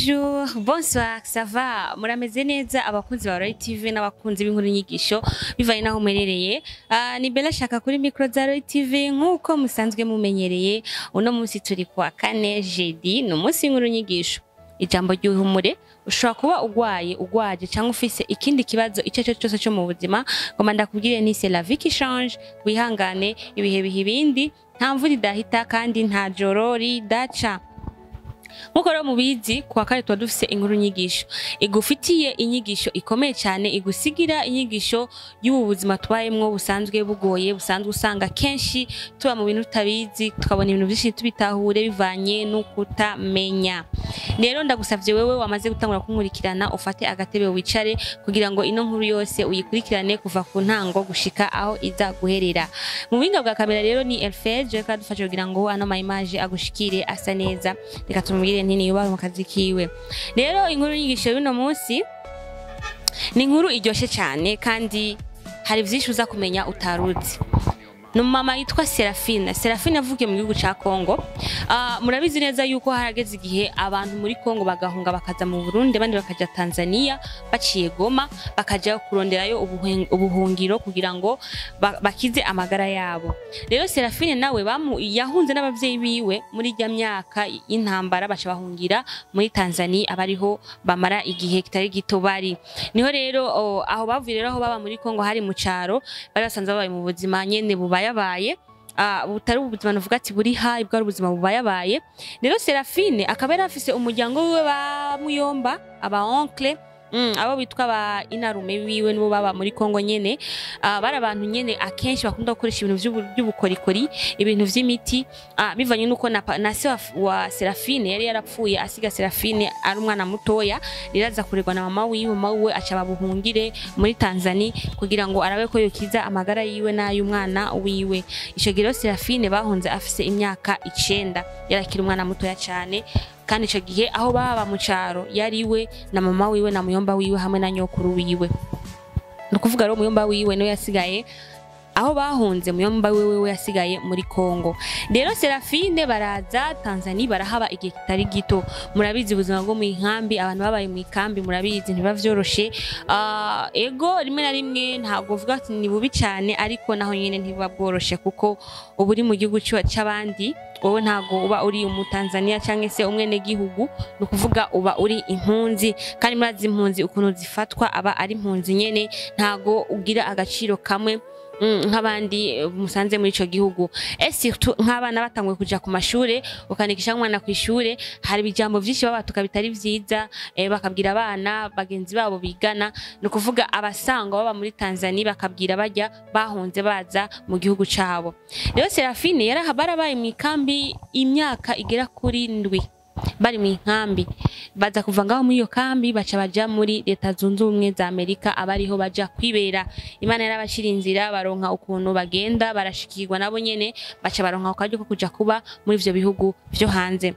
Bonjour, bonsoir, ça va? Murameze neza abakunzi ba Roy TV n'abakunzi b'inkuru nyigisho bivanye naho muherereye. Ni Bella shaka kuri micro za Roy TV nkuko musanzwe mumenyereye. Uno munsi turi kwa kane jeudi no munsi w'inkuru nyigisho. Ijambo ry'uhumure ushobora kuba ugwaje cyangwa ufise ikindi kibazo icyo cyose cyo mu buzima ngoma ndakubwire ni c'est la vie qui change wihangane ibihe bihibindi nta mvura idahita kandi nta joro ridaca. Nkuko rero mubizi kuwa kare tuba dufise inkuru nyigisho igufitiye inyigisho ikomeye cyane igusigira inyigisho y'ubu buzima tubayemwo busanzwe bugoye busanzwe usanga kenshi tuba mu bintu tutabizi tukabona ibintu byinshi tubitahure bivanye no kutamenya. Rero ndagusavye wewe wamaze gutangura kunkurikirana ufate agatebe wicare kugira ngo ino nkuru yose uyikurikirane kuva ku ntango gushika aho iza guherera. Mu binga bwa kamera rero ni Elfed je kadufasha kugira ngo ano ma image agushikire asa neza reka tumubwire nini yuba mu kazi kiwe. Rero inkuru nyigisho y'uno munsi ni inkuru iryoshe cyane kandi hari byinshi uza kumenya utaruzi. Mama yitwa Serafine avukiye mu gihugu ca Kongo. Murabizi neza yuko harageze igihe abantu muri Kongo bagahunga bakaza mu Burundi abandi bakaja Tanzania baciye Goma bakaja kuronderayo ubuhungiro kugira ngo bakize amagara yabo. Rero Serafine nawe yahunze n'abavyeyi biwe muri rya myaka y'intambara baca bahungira muri Tanzania abariho bamara igihe kitari gito bari. Niho rero aho bavuye rero aho baba muri Kongo hari mu caro bari basanze babaye mu buzima nyene bubayabaye butari ubuzima navuga ati buri hayi bwa ubuzima bubayabaye. Rero Serafine akaba yari afise umuryango wiwe ba Muyomba aba oncle abo bitwa ba inarume wiwe nibo baba muri Kongo nyene. Bari abantu nyene akenshi bakunda gukoresha ibintu by'ubukorikori ibintu vy'imiti bivanye nuko na se wa Serafine yari yarapfuye asiga Serafine ari umwana mutoya riraza kuregwa na mama wiwe aca babuhungire muri Tanzania kugira ngo arabe ko yokiza amagara yiwe n'ay'umwana wiwe. Ico giro Serafine bahunze afise imyaka 9 yarakira umwana mutoya cyane kandi ico gihe aho baba mu caro yariwe na mama wiwe na muyomba wiwe hamwe na nyokuru wiwe. Nukuvuga rero muyomba wiwe no yasigaye aho bahunze muyomba wiwe yasigaye muri Kongo. Rero Serafine baraza Tanzania barahaba igihe kitari gito. Murabizi ubuzima bwo mu inkambi abantu babaye mu ikambi murabizi ntibavyoroshe. Ego rimwe na rimwe ntabwo vuga ati ni bubi cyane ariko naho nyene ntibabworoshe kuko uburi mu gihugu cy'abandi wowe ntago uba uri mu Tanzania cyangwa se umwene gihugu nukuvuga uba uri impunzi kandi murazi impunzi ukuntu zifatwa aba ari impunzi nyene ntago ugira agaciro kamwe nk'abandi musanze muri ico gihugu. Surtout nk'abana batangwe kuja ku mashure ukanikisha umwana ku ishure hari bijambo vyinshi babatuka bitari vyiza bakabwira abana bagenzi babo bigana nukuvuga abasanga baba muri Tanzania bakabwira bajya bahunze baza mu gihugu cabo. Rero Serafine barabaye mu ikambi imyaka igera kuri 7 bari mu inkambi baza kuva ngaho muri iyo kambi baca baja muri Leta Zunze Ubumwe za Amerika abariho baja kwibera. Imana yarabashira inzira baronka ukuntu bagenda barashikirwa nabo nyene baca baronka ukaryo ko kuja kuba muri ivyo bihugu byo hanze.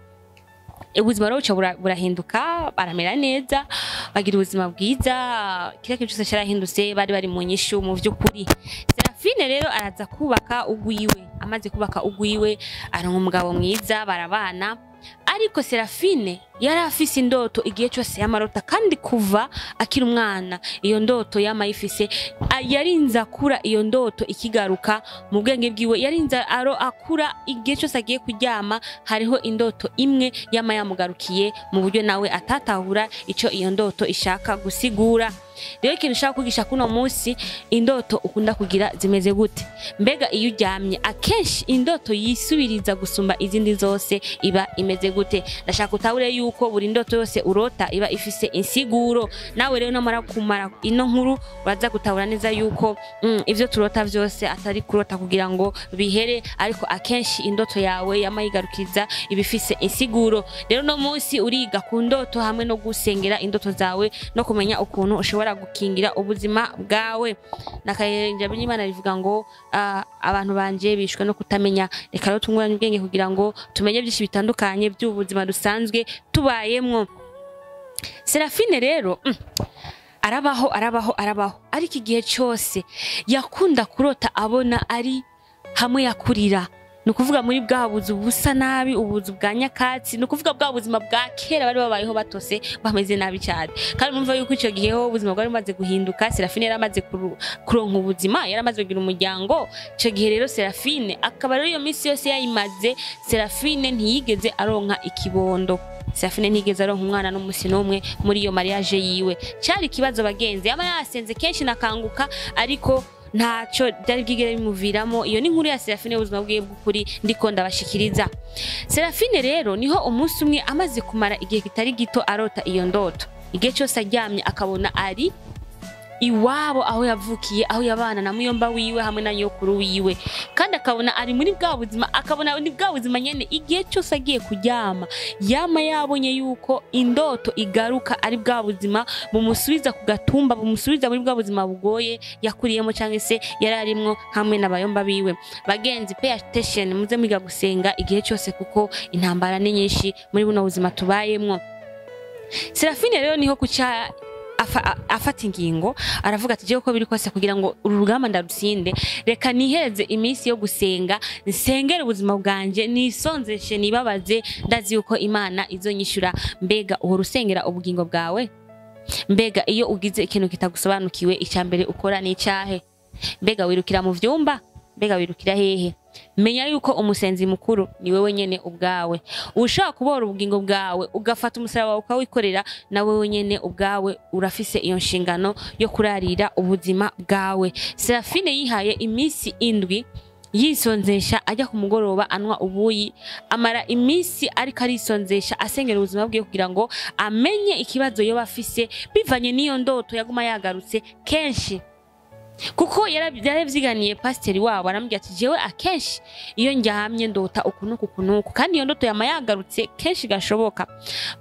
Ubuzima rero burahinduka baramera neza bagira ubuzima bwiza kira cyose cyarahindutse bari mu nyishu mu vy'ukuri. Serafine rero araza kubaka ugwiwe amaze kubaka ugwiwe aronka umugabo mwiza barabana. Ariko Serafine yari afise indoto igihe cyose yamarota kandi kuva akiri umwana iyo ndoto yamayifise yarinza akura iyo ndoto ikigaruka mu bwenge bwiwe yarinza akura igihe cyose agiye kuryama hariho indoto imwe yamayamugarukiye mu buryo nawe atatahura ico iyo ndoto ishaka gusigura. Rero ikintu ushaka kugisha kuno munsi indoto ukunda kugira zimeze gute? Mbega iyo uryamye akenshi indoto yisubiriza gusumba izindi zose iba imeze gute? Ndashaka utahure yuko buri ndoto yose urota iba ifise insiguro. Nawe rero namara kumara ino nkuru uraza gutahura neza yuko ivyo turota vyose atari kurota kugira ngo bihere ariko akenshi indoto yawe yamayigarukiza ibifise insiguro. Rero no munsi uriga ku ndoto hamwe no gusengera indoto zawe no kumenya ukuntu ushobora gukingira ubuzima bwawe. Nakayenja Imana rivuga ngo abantu banje bishwe no kutamenya reka rero tunguranye ubwenge kugira ngo tumenye byinshi bitandukanye by'ubuzima dusanzwe tubayemwo. Serafine rero arabaho ariko igihe cyose yakunda kurota abona ari hamwe yakurira nukuvuga muri bwa buzu busa nabi, ubuzu bwa nyakatsi, nukuvuga bwa buzima bwa kera bari babayeho batose bameze nabi cyane. Kandi mumva yuko ico gihe ho ubuzima bwari bumaze guhinduka, Serafine yaramaze kuronka ubuzima, yaramaze kugira umuryango. Ico gihe rero Serafine akaba rero iyo misi yose yayimaze, Serafine ntiyigeze aronka ikibondo. Serafine ntiyigeze aronka umwana n'umusi n'umwe muri iyo mariage yiwe. Cyari kibazo bagenzi, yama yasenze kenshi nakanguka, ariko ntaco byari bwigere bimuviramo. Iyo ni nkuru ya Serafine ubuzima bwiye bw'ukuri ndiko ndabashikiriza. Serafine rero niho umunsi umwe amaze kumara igihe kitari gito arota iyo ndoto. Igihe cyose aryamye akabona ari iwabo aho yavukiye, aho yabana na muyomba wiwe hamwe na nyokuru wiwe, kandi akabona ari muri bwa buzima, akabona ni bwa buzima nyene. Igihe cyose agiye kuryama yama yabonye yuko indoto igaruka ari bwa buzima bumusubiza ku gatumba, bumusubiza muri bwa buzima bugoye yakuriyemo cyangwa se yararimwo hamwe n'abayomba biwe. Bagenzi, pay attention, muze mwiga gusenga igihe cyose kuko intambara ni nyinshi muri buno buzima tubayemwo. Serafine rero niho kuca afata ingingo, aravuga ati je uko biri kose kugira ngo uru rugamba ndarutsinde, reka nihereze iminsi yo gusenga, nsengere ubuzima bwanje, nisonzeshe, nibabaze, ndazi yuko Imana izonyishura. Mbega uhora usengera ubugingo bwawe? Mbega iyo ugize ikintu kitagusobanukiwe icyambere ukora ni cyahe? Mbega wirukira mu vyumba? Mbega wirukira hehe? Menya yuko umusenzi mukuru ni wewe nyene ubwawe. Ushaka kubora ubugingo bwawe ugafata umusaraba wawe ukawikorera, na wewe nyene ubwawe urafise iyo nshingano yo kurarira ubuzima bwawe. Serafine yihaye iminsi 7 yisonzesha, ajya ku mugoroba anwa ubuyi, amara iminsi ariko arisonzesha asengera ubuzima bwiwe kugira ngo amenye ikibazo yoba afise bivanye n'iyo ndoto yaguma yagarutse kenshi. Kuko yaravyiganiye pasiteri wabo, aramubwira ati jewe akenshi iyo njyahamye ndota ukunuku kunuku, kandi iyo ndoto yama yagarutse kenshi gashoboka.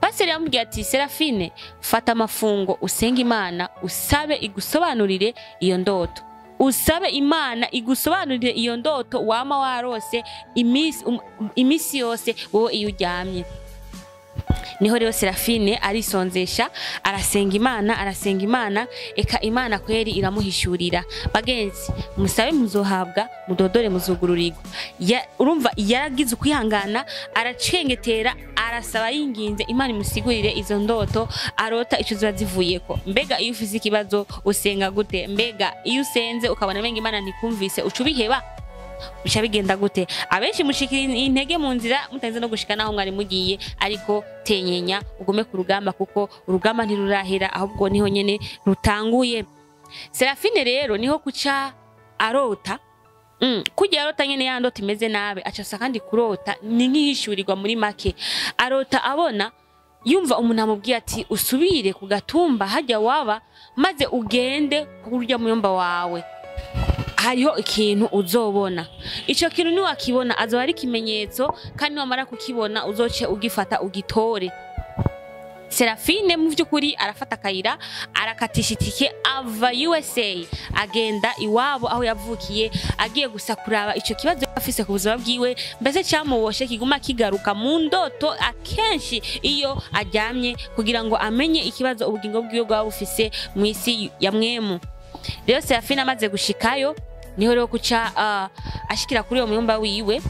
Pasiteri yamubwira ati Serafine, fata amafungo usenge Imana, usabe igusobanurire iyo ndoto, usabe Imana igusobanurire iyo ndoto wama warose imisi yose wowe iyo uryamye. Niho rero Serafine arisonzesha, arasenga Imana, eka Imana kweri iramuhishurira. Bagenzi, musabe muzohabwa, mudodore muzugururirwa. Urumva yaragize ukwihangana, aracengetera, arasaba yinginze Imana imusigurire izo ndoto arota ico ziba zivuyeko. Mbega iyo ufise ikibazo usenga gute? Mbega iyo usenze ukabona menga Imana ntikumvise ucubiheba? Bisha bigenda gute? Abenshi mushikira intege mu nzira mutanze no gushika naho mwari mugiye, ariko tenyenya ugume ku rugamba kuko urugamba ntirurahera, ahubwo niho nyene rutanguye. Serafine rero niho kuca arota, kujya arota nyene ya ndoto imeze nabe, acasa kandi kurota ni nkihishurirwa muri make. Arota abona yumva umuntu amubwiye ati usubire ku gatumba hajya waba, maze ugende kurya muyomba wawe, hariho ikintu uzobona. Ico kintu ni wakibona azoba ari kimenyetso, kandi wamara kukibona uzoce ugifata ugitore. Serafine mu vyukuri arafata kayira, arakatisha itike ava USA agenda iwabo aho yavukiye, agiye gusa kuraba ico kibazo afise ku buzima bwiwe, mbese cyamuboshe kiguma kigaruka mu ndoto akenshi iyo aryamye, kugira ngo amenye ikibazo ubugingo bwiwe bwa bufise mu isi ya mwemu. Rero Serafine amaze gushikayo, niho rero kuca ashikira kuri uwo muyomba wiwe.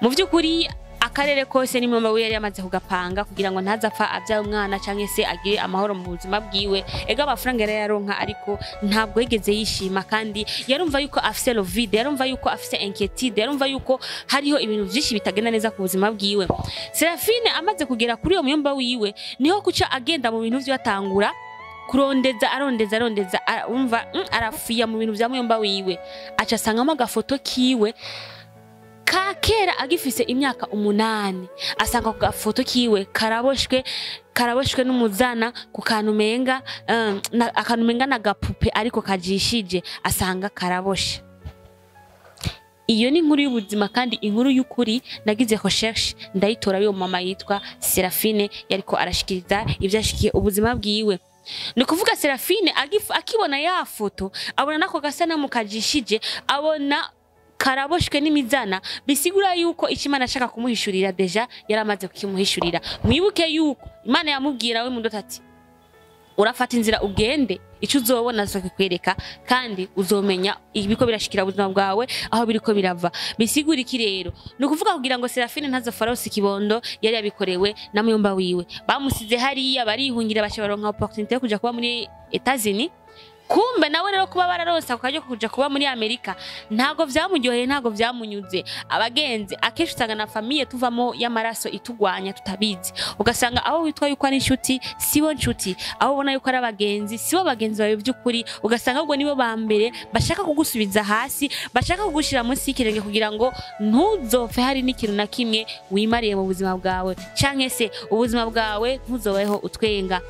Mu vyukuri akarere kose ni muyomba wiwe yari yamaze kugapanga kugira ngo ntazapfa avya umwana canke se agire amahoro mu buzima bwiwe. Ega amafaranga yari yaronka, ariko ntabwo yigeze yishima, kandi yarumva yuko afise le vide, yarumva yuko afise inquiétude, yarumva yuko hariho ibintu vyinshi bitagenda neza ku buzima bwiwe. Serafine amaze kugera kuri uwo muyomba wiwe, niho kuca agenda mu bintu vyatangura kurondeza, arondeza umva arafuya mu bintu vya muyomba wiwe. Aca asangamo agafoto kiwe ka kera agifise imyaka 8, asanga ku gafoto kiwe karaboshwe n'umuzana ku kanumenga akanumenga na gapupe ariko kajishije, asanga karaboshe. Iyo ni inkuru y'ubuzima kandi inkuru y'ukuri, nagize recherche ndayitora yo mama yitwa Serafine yariko arashikiriza ivyashikiye ubuzima bwiwe. Nukuvuga Serafine akibona ya foto, abona nako gasanamu kajishije, abona karaboshwe n'imizana, bisigura yuko Imana ashaka kumuhishurira deja yaramaze kukimuhishurira. Mwibuke yuko Imana yamubwira we mu ndoto ati urafata inzira ugende, ico uzobona azokwereka kandi uzomenya ibiko birashikira ubuzima bwawe aho biriko birava bisigura iki rero nukuvuga kugira ngo Serafine ntazofarose kibondo yari yabikorewe na muyomba wiwe bamusize hariya barihungira bashabaronka opportunité yo kuja kuba muri Etats-Unis kumbe nawe rero kuba bararonsa kukaje kuja kuba muri Amerika ntago vyamuryoheye ntago vyamunyuze abagenzi akenshi usanga na famille tuvamo y'amaraso itugwanya tutabizi ugasanga aho witwa yuko ari inshuti sibo nshuti aho ubona yuko ari abagenzi sibo bagenzi bawe by'ukuri ugasanga ubwo nibo bambere bashaka kugusubiza hasi bashaka kugushira munsi y'ikirenge kugira ngo ntuzopfe hari n'ikintu na kimwe wimariye mu buzima bwawe canke se ubuzima bwawe ntuzobeho utwenga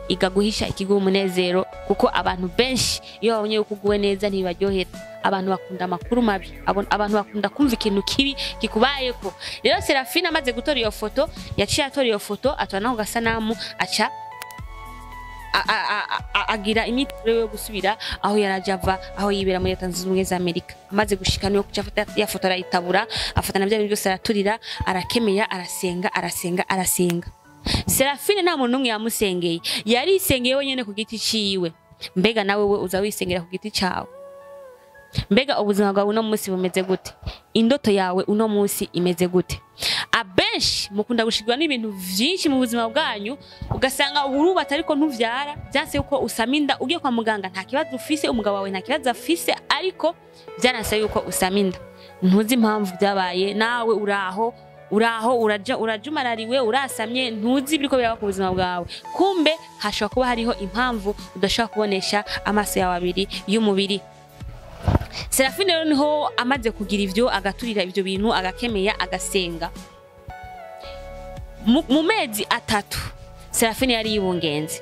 igaguhisha ikiguha umunezero kuko abantu benshi iyo babonye yuko uguwe neza ntibaryohera abantu bakunda amakuru mabi abantu bakunda kumva ikintu kibi kikubayeko rero Serafine amaze gutora iyo foto yaciye atora iyo foto atwana naho gasanamu aca agira imitwe yo gusubira aho yarajava aho yibera muri Leta Zunze Ubumwe za Amerika amaze gushika niyo kucafata ya foto arayitabura afatana bya bintu byose araturira arakemeya arasenga Serafine nta muntu numwe yamusengeye yari isengeye wenyene ku giti ciwe mbega nawe we uza wisengera ku giti cawe mbega ubuzima bwawe uno munsi bumeze gute indoto yawe uno munsi imeze gute abenshi mukunda gushigwa n'ibintu vyinshi mu buzima bwanyu ugasanga urubatse ariko ntuvyara byanse yuko usaminda ugiye kwa muganga nta kibazo ufise umugabo wawe nta kibazo afise ariko byanase yuko usaminda ntuzi impamvu byabaye nawe uraho urajumarariwe urasamye ntuzi biriko biraba ku buzima bwawe kumbe hashobora kuba hariho impamvu udashaka kubonesha amaso yawe abiri y'umubiri Serafine rero niho amaze kugira ivyo agaturira ivyo bintu agakemeya agasenga mu mezi 3 Serafine yari yibungenze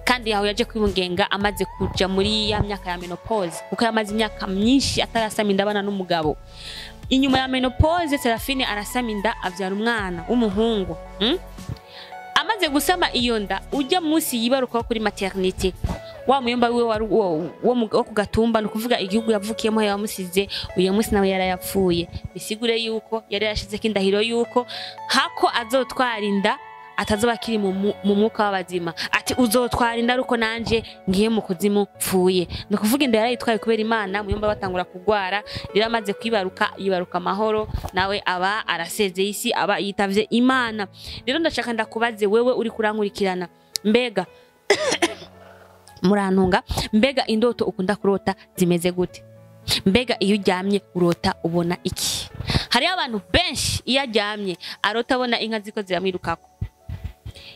kandi yaho yaje kwibungenga amaze kuja muri ya myaka ya menopause kuko yamaze imyaka myinshi atarasaminda abana n'umugabo inyuma ya menopause Serafine arasaminda avyara umwana w'umuhungu amaze gusama iyo nda ujya munsi yibaruka kuri maternité wa muyomba wiwe wo kugatumba nukuvuga igihugu yavukiyemo yamusize uyo munsi nawe yarayapfuye bisigure yuko yari yashize kindahiro yuko hako azotwara inda atazoba kiri mu mwuka w'abazima ati uzotwara inda ruko nanje ngiye mu kuzimu pfuye nukuvuga inda yarayitwaye kubera Imana muyomba batangura kugwara rero amaze yibaruka amahoro nawe aba arasezeye isi aba yitavye Imana rero ndashaka ndakubaze wewe uri kurankurikirana mbega murantunga mbega indoto ukunda kurota zimeze gute mbega iyo uryamye urota ubona iki hari abantu benshi iyo aryamye arota abona inka ziko ziramwirukako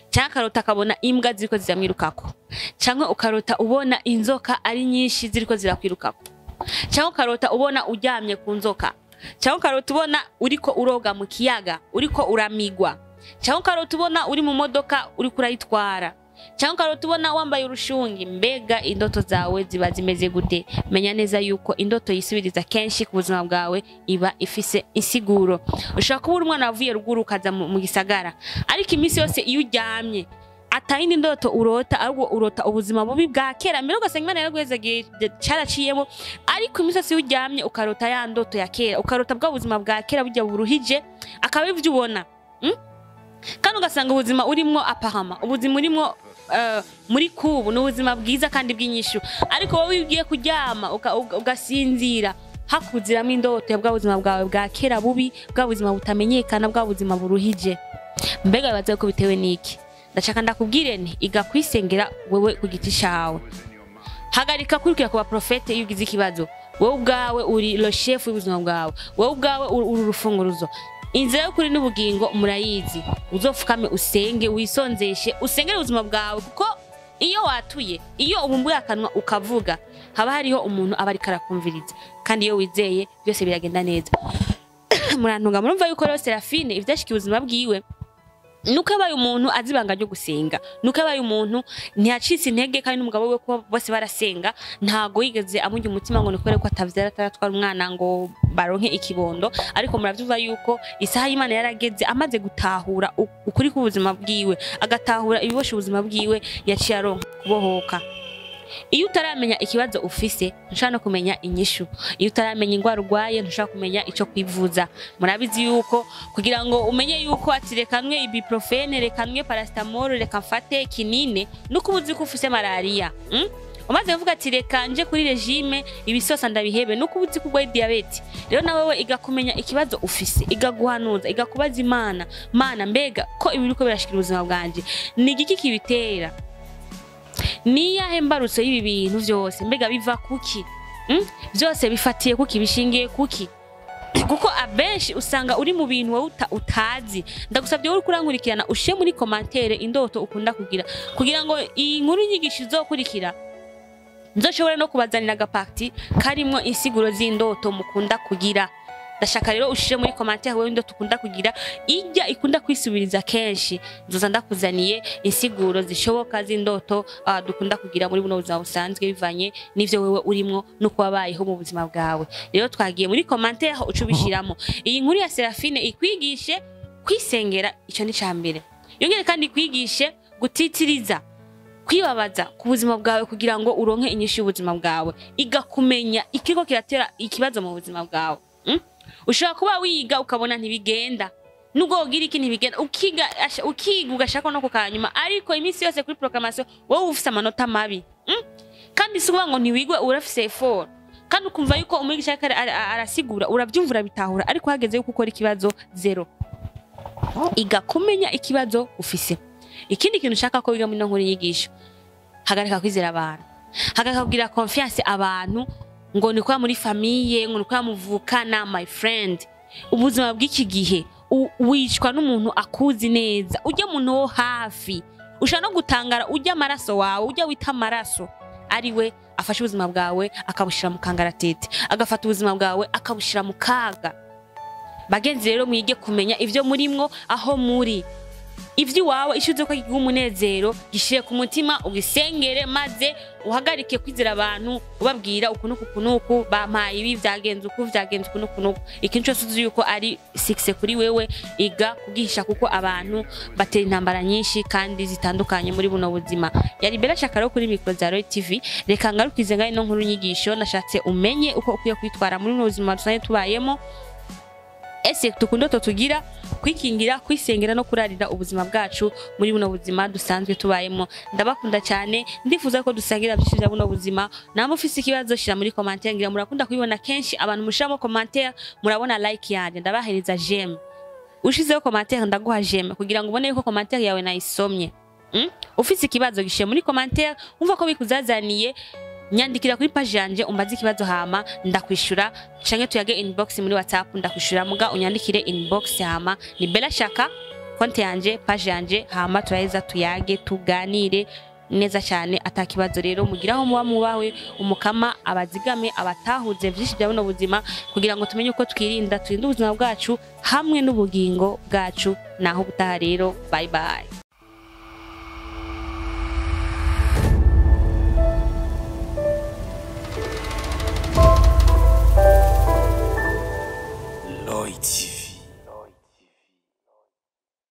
cyangwa karota kabona imbwa ziriko ziramwirukako cyangwa ukarota ubona inzoka ari nyinshi ziriko zirakwirukako cyangwa karota ubona uryamye ku nzoka cyangwa karota ubona uriko uroga mu kiyaga uriko uramigwa cyangwa karota ubona uri mu modoka uri kurayitwara cyangwa karota ubona wambaye urushungi mbega indoto zawe ziba zimeze gute menya neza yuko indoto yisubiriza kenshi ku buzima bwawe iba ifise insiguro ushaka kuba umwana wavuye ruguru ukaza mu gisagara ariko iminsi yose iyo uryamye atayindi ndoto urota ahubwo urota ubuzima bubi bwa kera mbere ugasanga Imana yaragweze caraciyemo ariko iminsi yose iyo uryamye ukarota ya ndoto ya kera ukarota bwa buzima bwa kera bujya buruhije akaba ivyo ubona kandi ugasanga ubuzima urimwo apahama ubuzima urimwo muri kubu n'ubuzima bwiza kandi bw'inyishu ariko wowe ugiye kuryama ugasinzira hakuziramo indoto ya bwa buzima bwawe bwa kera bubi bwa buzima butamenyekana bwa buzima buruhije mbega bibaza ko bitewe niki ndashaka ndakubwire nti iga kwisengera wewe ku giti cawe hagarika kurikira ku ba profete iyo ugize ikibazo wowe ubwawe uri lo chef w'ubuzima bwawe wowe ubwawe uri urufunguruzo inzira yo kuri n'ubugingo murayizi uzofukame usenge wisonzeshe usengere ubuzima bwawe kuko iyo watuye iyo ubumbuye akanwa ukavuga haba hariho umuntu aba ari karakumviriza kandi iyo wizeye byose biragenda neza murantunga murumva yuko rero Serafine ivyashikiye ubuzima bwiwe nuko yabaye umuntu azibanga ryo gusenga nuko yabaye umuntu ntiyacitse intege kandi n'umugabo we ko bose barasenga ntago yigeze amujya umutima ngo nikore ko atavyara ataratwara umwana ngo baronke ikibondo ariko muravyuva yuko isaha y'Imana yarageze amaze gutahura ukuri ku buzima bwiwe agatahura ibibosha ubuzima bwiwe yaciye aronka kubohoka iyo utaramenya ikibazo ufise ntushaka no kumenya inyishu iyo utaramenya ingwara urwaye ntushaka kumenya ico kwivuza murabizi yuko kugira ngo umenye yuko atirekanwe ibuprofene rekanwe paracetamol reka mfate kinine nuko ubuzi ko ufise malaria umaze kuvuga ati reka nje kuri regime ibisosa ndabihebe nuko ubuzi kugwa diabete rero nawewe igakumenya ikibazo ufise igaguhanuza igakubaza Imana mana mbega ko ibi biriko birashikira ubuzima bwanje ni igiki kibitera niyahe mbarutso y'ibi bintu vyose mbega biva kuki byose bifatiye kuki bishingiye kuki kuko abenshi usanga uri mu bintu wowe utazi ndagusabye wowe kurankurikirana ushe muri commentaire indoto ukunda kugira ngo iyi nkuru nyigisho izokurikira nzoshobora no kubazanira agapakti karimwo insiguro z'indoto mukunda kugira ndashaka rero ushire muri commentaire wewe indoto ukunda kugira ijya ikunda kwisubiriza kenshi nzoza ndakuzaniye insiguro zishoboka z'indoto dukunda kugira muri buno buzima busanzwe bivanye n'ivyo wewe urimwo no kubabayeho mu buzima bwawe rero twagiye muri commentaire ucubishiramo iyi nkuru ya Serafine ikwigishe kwisengera ico ni cambere yongere kandi kwigishe gutitiriza kwibabaza ku buzima bwawe kugira ngo uronke inyishu y'ubuzima bwawe igakumenya ikiko kiratera ikibazo mu buzima bwawe ushobora kuba wiga ukabona ntibigenda nubwo ugira iki ntibigenda ukiga ugashaka no kukanyuma ariko iminsi yose kuri proclamation wowe ufise amanota mabi kandi suba ngo ntiwigwe urafise effort kandi ukumva yuko umwigisha arasigura urabyumvura bitahura ariko hageze yuko ukora ikibazo 0 igakumenya ikibazo ufise ikindi kintu ushaka ko wiga muri nkuru nyigisho hagarika kwizera abantu hagarika kugira confiance abantu ngo ni kwa muri famille ngo ni kwa muvukana my friend ubuzima bw'iki gihe wicwa n'umuntu akuzi neza ujya muntu wo hafi usha no gutangara ujya amaraso wawe ujya wita amaraso ariwe afashe ubuzima bwawe akabushira mu kangaratete agafata ubuzima bwawe akabushira mu kaga bagenzi rero mwige kumenya ivyo murimwo aho muri ivyo wawe ishuze ko kiguha umunezero gishire ku mutima ugisengere maze uhagarike kwizera abantu ubabwira ukunuku bampaye ibi vyagenze ukunuku ikintu cyose uzi yuko ari 6 kuri wewe iga kugihisha kuko abantu batera intambara nyinshi kandi zitandukanye muri buno buzima yari Bella Shakaro kuri micro za Roy TV reka ngarukize ngaye no nkuru nyigisho nashatse umenye uko ukwiye kwitwara muri buno buzima dusanzwe tubayemo ese tukundoto tugira kwikingira kwisengera no kurarira ubuzima bwacu muri buno buzima dusanzwe tubayemo ndabakunda cyane ndifuza ko dusangira byishije buno buzima namwe ufise ikibazo shira muri commentaire ngira murakunda kubibona kenshi abantu mushiramo commentaire murabona like yanje ndabahereza j'aime ushizeho commentaire ndaguha j'aime kugira ngo ubone yuko commentaire yawe nayisomye ufise ikibazo gishiye muri commentaire umva ko bikuzazaniye nyandikira kuri page yanje umbaze ikibazo hama ndakwishura canke tuyage inbox muri WhatsApp ndakwishura muga unyandikire inbox hama ni Bella Shaka konte yanje page yanje hama turaheza tuyage tuganire neza cyane atakibazo rero mugiraho muba mubawe umukama abazigame abatahuze vyinshi bya buno buzima kugira ngo tumenye uko twirinda ubuzima bwacu hamwe n'ubugingo bwacu naho gutaha rero bye bye.